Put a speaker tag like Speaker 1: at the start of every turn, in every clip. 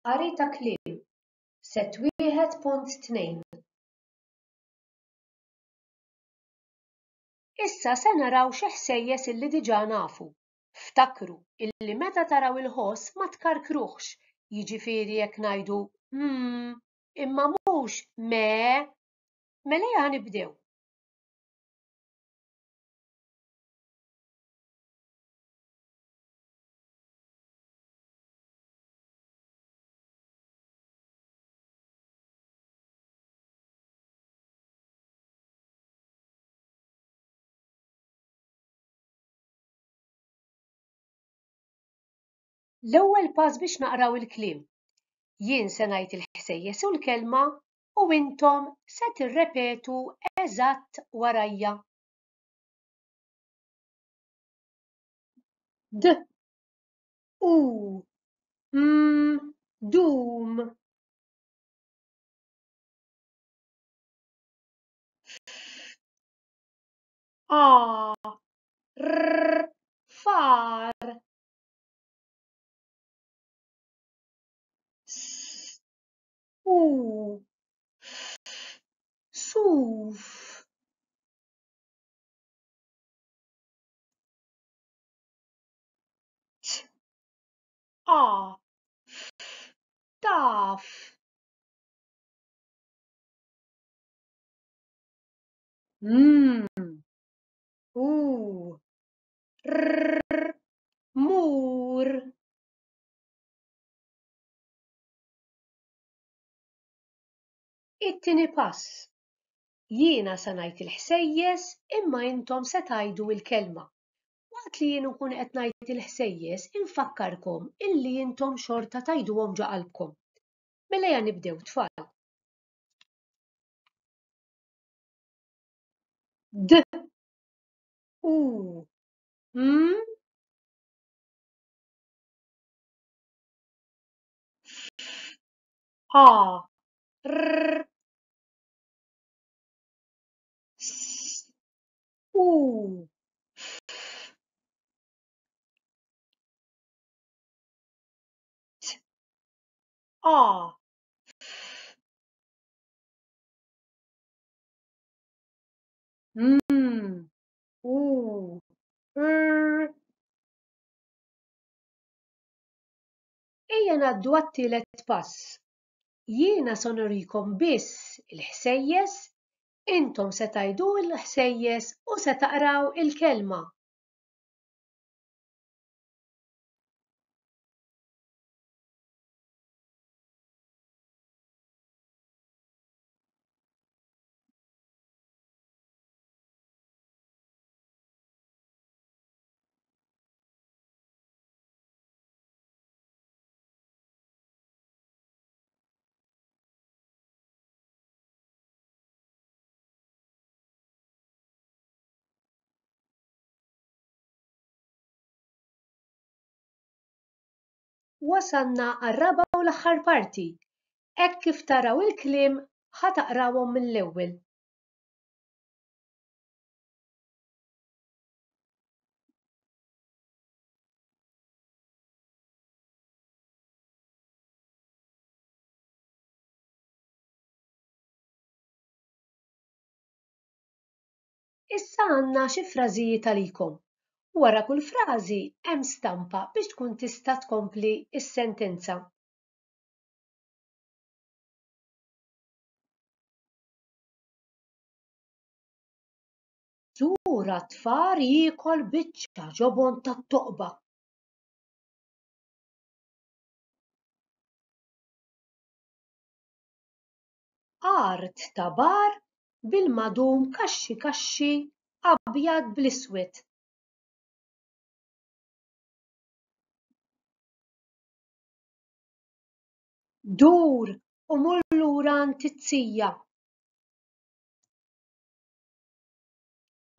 Speaker 1: Qari ta' kliem Set 1.2. Issa se naraw xi ħsejjes illi diġà nafu. Ftakru illi meta taraw il-ħoss ma tkarkruhx, jiġifieri jekk ngħidu imma mhux mee. Mela ejja nibdew. L-ewwel pass biex naqraw il-kliem. Jien se ngħid il-ħsejjes u l-kelma u intom se tirrepetu eżatt warajja. Dum. Far. Suf. Taf. Mur. It-tieni pass. Jiena se ngħid il-ħsejjes imma intom se tgħidu l-kelma. Waqt li jien nkun qed ngħid il-ħsejjes infakkarkom illi intom xorta tgħiduhom ġa qalbkom. Mela ejja nibdew tfal. Ejja ngħaddu għat-tielet pass. Jiena se nurikom biss il-ħsejjes, intom se tgħidu l-ħsejjes u se taqraw il-kelma. Wasalna għar-raba' u l-aħħar parti. Hekk kif taraw il-kliem ħataqrawhom mill-ewwel. Issa għandna xi frażijiet għalikom. Wara kull frażi hemm stampa biex tkun tista' tkompli s-sentenza. Żura tfar jiekol biċċa ġobon tat-toqba. Art ta' bar bil-madum kaxxi kaxxi abjad bl-iswed. Dur u mur lura għand it-tizja.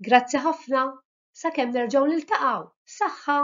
Speaker 1: Grazzi ħafna, sakemm nerġgħu niltaqgħu. Saħħa!